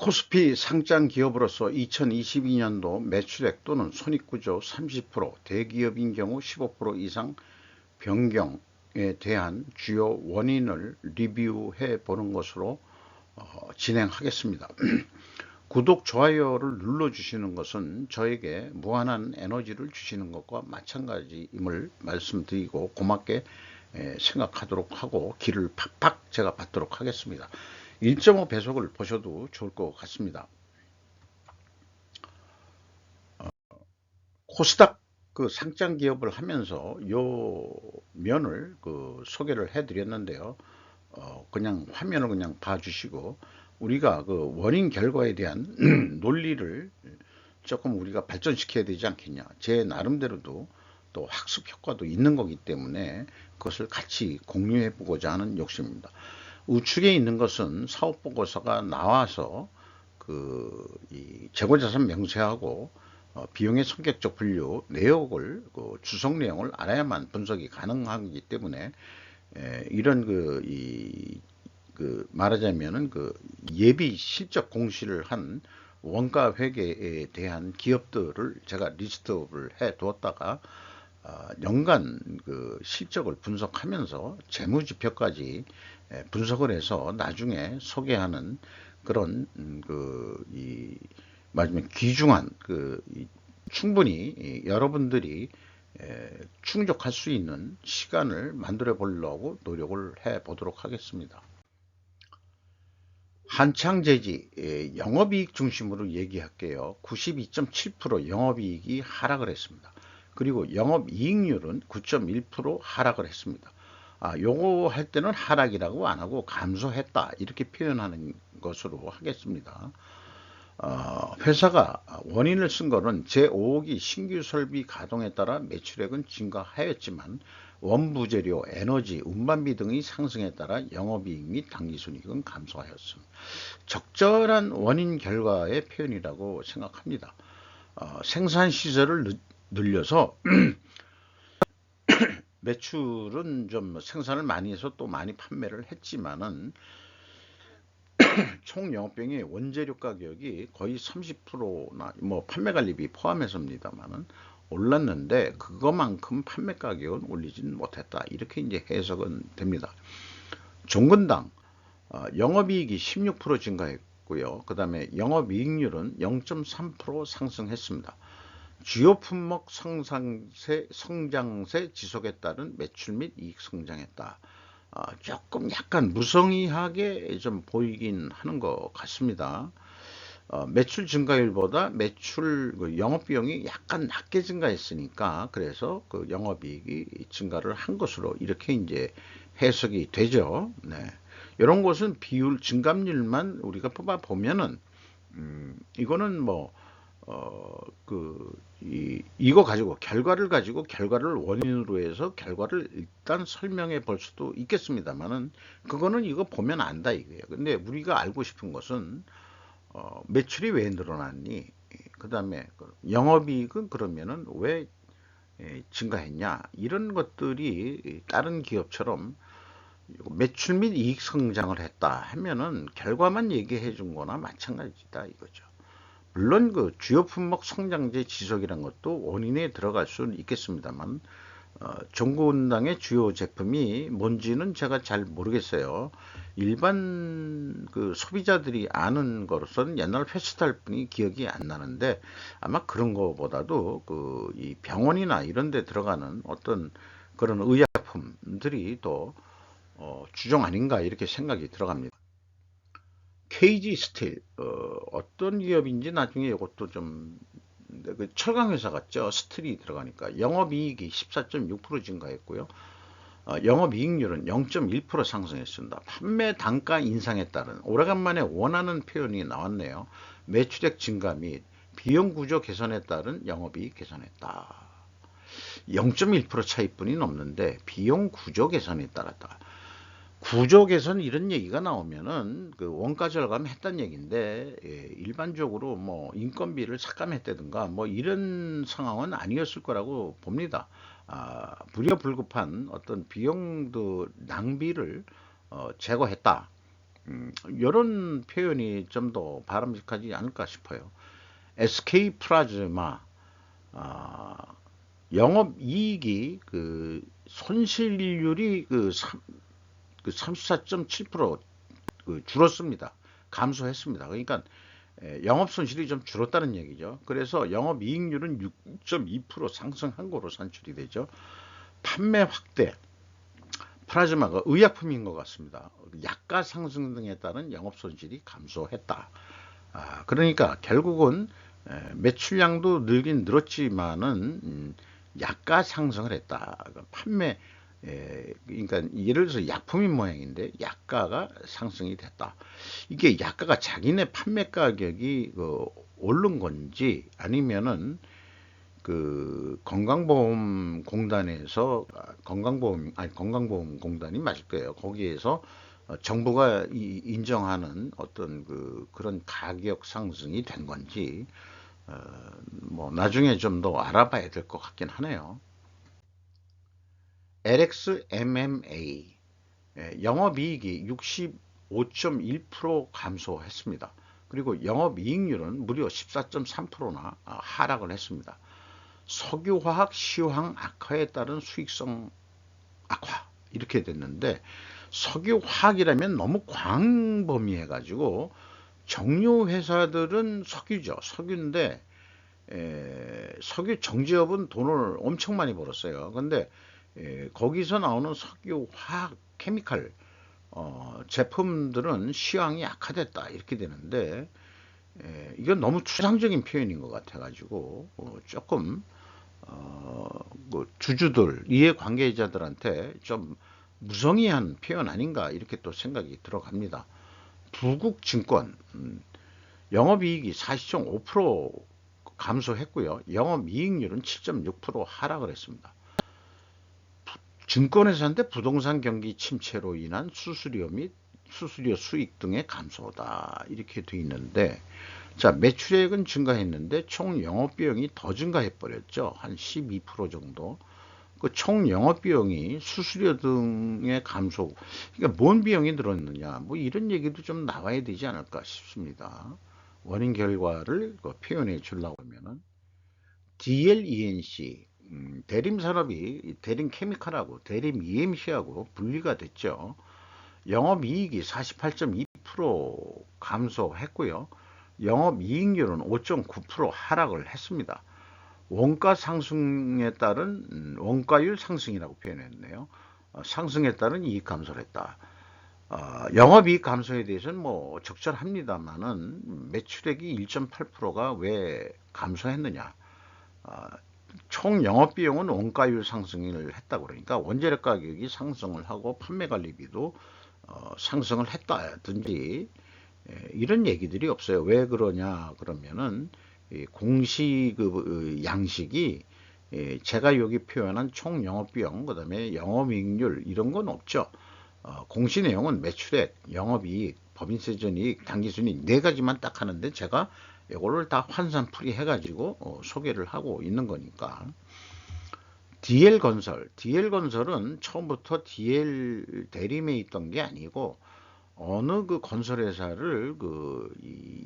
코스피 상장 기업으로서 2022년도 매출액 또는 손익구조 30%, 대기업인 경우 15% 이상 변경에 대한 주요 원인을 리뷰해 보는 것으로 진행하겠습니다. 구독, 좋아요를 눌러주시는 것은 저에게 무한한 에너지를 주시는 것과 마찬가지임을 말씀드리고 고맙게 생각하도록 하고 길을 팍팍 제가 받도록 하겠습니다. 1.5 배속을 보셔도 좋을 것 같습니다. 코스닥 그 상장 기업을 하면서 요 면을 소개를 해 드렸는데요. 그냥 화면을 그냥 봐주시고 우리가 그 원인 결과에 대한 논리를 조금 우리가 발전시켜야 되지 않겠냐. 제 나름대로도 또 학습 효과도 있는 거기 때문에 그것을 같이 공유해 보고자 하는 욕심입니다. 우측에 있는 것은 사업보고서가 나와서 이 재고자산 명세하고 비용의 성격적 분류 내역을 주석 내용을 알아야만 분석이 가능하기 때문에 이런 말하자면은 예비 실적 공시를 한 원가 회계에 대한 기업들을 제가 리스트업을 해 두었다가 연간 실적을 분석하면서 재무지표까지 분석을 해서 나중에 소개하는 그런 마지막 귀중한 충분히 여러분들이 충족할 수 있는 시간을 만들어 보려고 노력을 해 보도록 하겠습니다. 한창제지 영업이익 중심으로 얘기할게요. 92.7% 영업이익이 하락을 했습니다. 그리고 영업이익률은 9.1% 하락을 했습니다. 요거 할 때는 하락이라고 안 하고 감소했다 이렇게 표현하는 것으로 하겠습니다. 회사가 원인을 쓴 거는 제5호기 신규 설비 가동에 따라 매출액은 증가하였지만 원부재료, 에너지, 운반비 등의 상승에 따라 영업이익 및 당기순이익은 감소하였습니다. 적절한 원인 결과의 표현이라고 생각합니다. 생산시설을 늘려서 매출은 좀 생산을 많이 해서 또 많이 판매를 했지만은 총 영업비용의 원재료 가격이 거의 30%나 뭐 판매관리비 포함해서입니다만은 올랐는데 그것만큼 판매 가격은 올리진 못했다. 이렇게 이제 해석은 됩니다. 종근당 영업이익이 16% 증가했고요. 그 다음에 영업이익률은 0.3% 상승했습니다. 주요 품목 성장세 지속에 따른 매출 및 이익 성장했다. 조금 약간 무성의하게 좀 보이긴 하는 것 같습니다. 매출 증가율보다 매출 영업비용이 약간 낮게 증가했으니까 그래서 영업이익이 증가를 한 것으로 이렇게 이제 해석이 되죠. 네. 이런 것은 비율 증감률만 우리가 뽑아 보면은 이거는 뭐 이거 가지고 결과를 원인으로 해서 결과를 일단 설명해 볼 수도 있겠습니다만은 그거는 이거 보면 안다 이거예요. 근데 우리가 알고 싶은 것은 매출이 왜 늘어났니? 그 다음에 영업이익은 그러면은 왜 증가했냐? 이런 것들이 다른 기업처럼 매출 및 이익 성장을 했다 하면은 결과만 얘기해 준 거나 마찬가지다 이거죠. 물론 주요 품목 성장제 지속이란 것도 원인에 들어갈 수는 있겠습니다만 종군당의 주요 제품이 뭔지는 제가 잘 모르겠어요. 일반 소비자들이 아는 거로서는 옛날 페스탈 뿐이 기억이 안 나는데 아마 그런 거보다도 이 병원이나 이런 데 들어가는 어떤 그런 의약품들이 더 주종 아닌가 이렇게 생각이 들어갑니다. KG 스틸 어떤 기업인지 나중에 이것도 좀 철강 회사 같죠. 스틸이 들어가니까 영업이익이 14.6% 증가했고요. 영업이익률은 0.1% 상승했습니다. 판매 단가 인상에 따른 오래간만에 원하는 표현이 나왔네요. 매출액 증가 및 비용 구조 개선에 따른 영업이익 개선했다. 0.1% 차이뿐이 넘는데 비용 구조 개선에 따랐다. 구조 개선 이런 얘기가 나오면은 원가 절감했다는 얘기인데 일반적으로 뭐 인건비를 삭감했다든가 뭐 이런 상황은 아니었을 거라고 봅니다. 불효불급한 어떤 비용도 낭비를 제거했다. 이런 표현이 좀 더 바람직하지 않을까 싶어요. SK 플라즈마 영업이익이 그 손실률이 그 34.7% 줄었습니다. 감소했습니다. 그러니까 영업 손실이 좀 줄었다는 얘기죠. 그래서 영업이익률은 6.2% 상승한 거로 산출이 되죠. 판매 확대, 플라즈마가 의약품인 것 같습니다. 약가 상승 등에 따른 영업 손실이 감소했다. 그러니까 결국은 매출량도 늘긴 늘었지만은 약가 상승을 했다. 판매 그러니까 예를 들어서 약품인 모양인데 약가가 상승이 됐다. 이게 약가가 자기네 판매 가격이 오른 건지 아니면은 그 건강보험공단에서 건강보험공단이 맞을 거예요. 거기에서 정부가 인정하는 어떤 그런 가격 상승이 된 건지 뭐 나중에 좀 더 알아봐야 될 것 같긴 하네요. LXMMA 영업이익이 65.1% 감소했습니다. 그리고 영업이익률은 무려 14.3%나 하락을 했습니다. 석유화학 시황 악화에 따른 수익성 악화 이렇게 됐는데 석유화학이라면 너무 광범위해 가지고 정유 회사들은 석유죠. 석유인데 석유 정제업은 돈을 엄청 많이 벌었어요. 근데 거기서 나오는 석유화학 케미칼 제품들은 시황이 악화됐다 이렇게 되는데 이건 너무 추상적인 표현인 것 같아 가지고 조금 뭐 주주들, 이해관계자들한테 좀 무성의한 표현 아닌가 이렇게 또 생각이 들어갑니다. 부국증권 영업이익이 40.5% 감소했고요. 영업이익률은 7.6% 하락을 했습니다. 증권회사인데 부동산 경기 침체로 인한 수수료 및 수수료 수익 등의 감소다 이렇게 돼 있는데 자, 매출액은 증가했는데 총 영업비용이 더 증가해 버렸죠. 한 12% 정도. 그 총 영업비용이 수수료 등의 감소. 그러니까 뭔 비용이 늘었느냐. 뭐 이런 얘기도 좀 나와야 되지 않을까 싶습니다. 원인 결과를 표현해 주려고 하면은 DLENC 대림 산업이 대림 케미칼하고 대림 EMC하고 분리가 됐죠. 영업이익이 48.2% 감소했고요. 영업이익률은 5.9% 하락을 했습니다. 원가 상승에 따른 원가율 상승이라고 표현했네요. 상승에 따른 이익 감소를 했다. 영업이익 감소에 대해서는 뭐 적절합니다만은 매출액이 1.8%가 왜 감소했느냐? 어, 총 영업비용은 원가율 상승을 했다고 그러니까 원재료 가격이 상승을 하고 판매 관리비도 상승을 했다든지 이런 얘기들이 없어요. 왜 그러냐 그러면은 공시 양식이 제가 여기 표현한 총 영업비용 그다음에 영업이익률 이런 건 없죠. 공시 내용은 매출액, 영업이익, 법인세전이익, 당기순이익 네 가지만 딱 하는데 제가 이거를 다 환산풀이 해가지고 소개를 하고 있는 거니까. DL건설은 처음부터 DL 대림에 있던 게 아니고 어느 그 건설회사를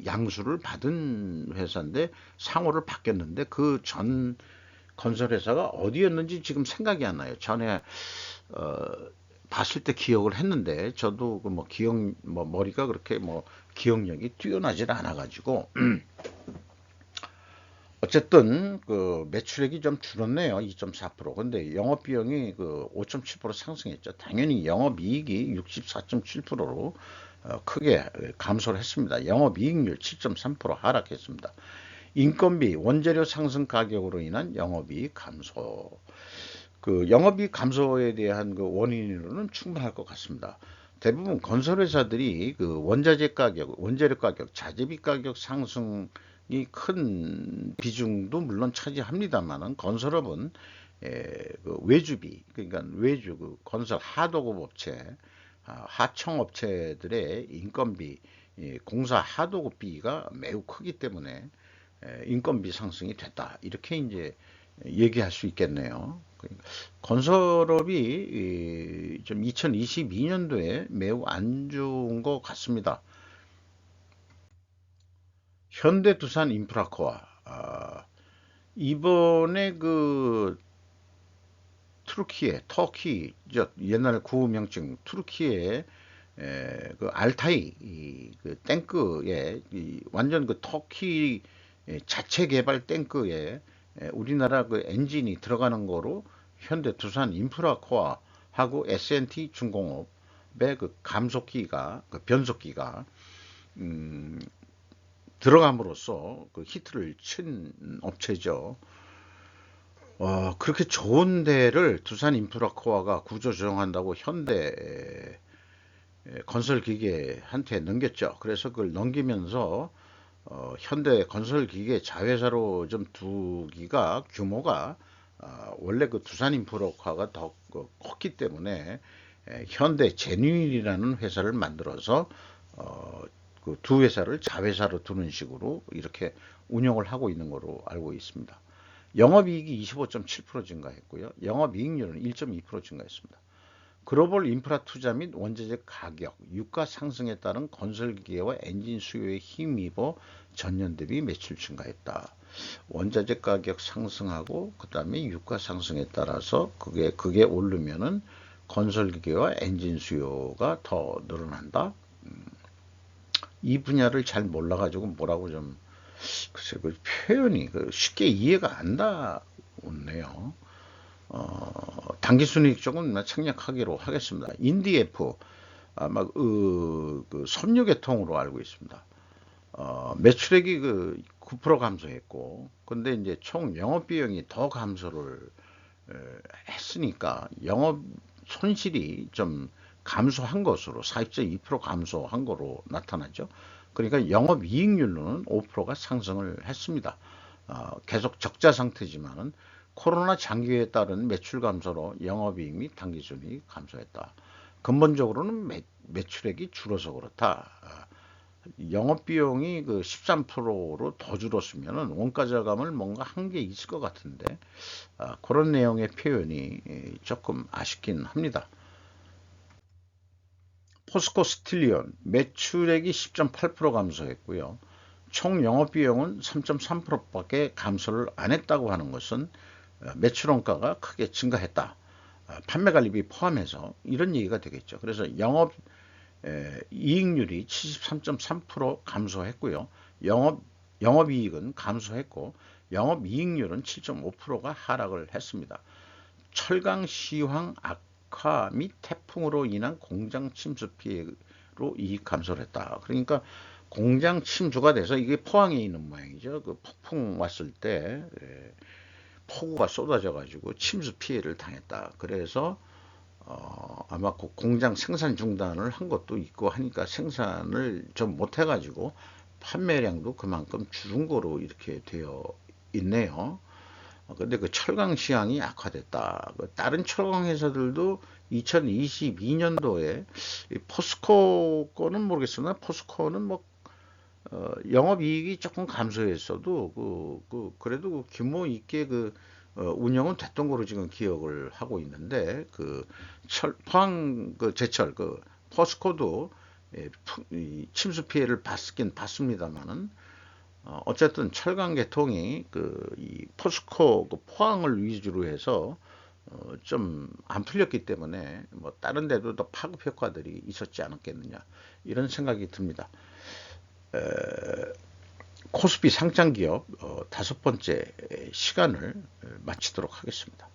양수를 받은 회사인데 상호를 바뀌었는데 그 전 건설회사가 어디였는지 지금 생각이 안 나요. 전에 어, 봤을 때 기억을 했는데 저도 그 뭐 기억 뭐 머리가 그렇게 뭐 기억력이 뛰어나질 않아 가지고 어쨌든 그 매출액이 좀 줄었네요. 2.4%. 근데 영업 비용이 그 5.7% 상승했죠. 당연히 영업 이익이 64.7%로 크게 감소를 했습니다. 영업 이익률 7.3% 하락했습니다. 인건비, 원재료 상승 가격으로 인한 영업이익 감소. 그 영업이익 감소에 대한 그 원인으로는 충분할 것 같습니다. 대부분 건설회사들이 그 원자재 가격, 원재료 가격, 자재비 가격 상승이 큰 비중도 물론 차지합니다만은 건설업은 그 외주비, 그러니까 외주, 그 건설 하도급 업체, 하청업체들의 인건비, 공사 하도급비가 매우 크기 때문에 인건비 상승이 됐다. 이렇게 이제 얘기할 수 있겠네요. 건설업이 좀 2022년도에 매우 안 좋은 것 같습니다. 현대두산 인프라코아, 이번에 그 터키, 옛날 구호 명칭 투르키의 그 알타이 그 탱크에 완전 그 터키 자체 개발 탱크에 우리나라 그 엔진이 들어가는 거로 현대 두산 인프라코아하고 S&T 중공업의 그 감속기가 그 변속기가 음, 들어감으로써 그 히트를 친 업체죠. 그렇게 좋은 데를 두산 인프라코아가 구조조정한다고 현대 건설기계한테 넘겼죠. 그래서 그걸 넘기면서 현대 건설기계 자회사로 좀 두기가 규모가 원래 그 두산 인프라코아가 더 컸기 때문에 현대 제뉴인이라는 회사를 만들어서 그두 회사를 자회사로 두는 식으로 이렇게 운영을 하고 있는 거로 알고 있습니다. 영업이익이 25.7% 증가했고요. 영업이익률은 1.2% 증가했습니다. 글로벌 인프라 투자 및 원자재 가격, 유가 상승에 따른 건설기계와 엔진 수요에 힘입어 전년 대비 매출 증가했다. 원자재 가격 상승하고 그 다음에 유가 상승에 따라서 그게 오르면은 건설기계와 엔진 수요가 더 늘어난다. 이 분야를 잘 몰라가지고 뭐라고 좀 글쎄 그 표현이 쉽게 이해가 안 닿네요. 당기순이익 쪽은 생략하기로 하겠습니다. 인디에프 아마 그 섬유계통으로 알고 있습니다. 매출액이 그 9% 감소했고, 근데 이제 총 영업비용이 더 감소를 했으니까 영업 손실이 좀 감소한 것으로 42% 감소한 거로 나타나죠. 그러니까 영업이익률로는 5%가 상승을 했습니다. 계속 적자 상태지만은 코로나 장기에 따른 매출 감소로 영업이익 및 당기순이익이 감소했다. 근본적으로는 매출액이 줄어서 그렇다. 영업비용이 그 13%로 더 줄었으면 원가 절감을 뭔가 한 게 있을 것 같은데 그런 내용의 표현이 조금 아쉽긴 합니다. 포스코 스틸리온 매출액이 10.8% 감소했고요. 총 영업비용은 3.3%밖에 감소를 안 했다고 하는 것은 매출 원가가 크게 증가했다. 판매관리비 포함해서 이런 얘기가 되겠죠. 그래서 이익률이 73.3% 감소했고요. 영업이익은 감소했고 영업이익률은 7.5%가 하락을 했습니다. 철강 시황 악화 및 태풍으로 인한 공장 침수 피해로 이익 감소를 했다. 그러니까 공장 침수가 돼서 이게 포항에 있는 모양이죠. 그 폭풍 왔을 때 폭우가 쏟아져 가지고 침수 피해를 당했다. 그래서 아마 그 공장 생산 중단을 한 것도 있고 하니까 생산을 좀 못해 가지고 판매량도 그만큼 줄은 거로 이렇게 되어 있네요. 근데 그 철강 시황이 악화됐다. 다른 철강 회사들도 2022년도에 포스코 거는 모르겠으나 포스코는 뭐 영업이익이 조금 감소했어도 그래도 그 규모 있게 운영은 됐던 거로 지금 기억을 하고 있는데 포항 제철 포스코도 침수 피해를 받긴 받습니다만은 어쨌든 철강 계통이 이 포스코 포항을 위주로 해서 좀 안 풀렸기 때문에 뭐 다른 데도 더 파급 효과들이 있었지 않았겠느냐 이런 생각이 듭니다. 코스피 상장 기업 다섯 번째 시간을 마치도록 하겠습니다.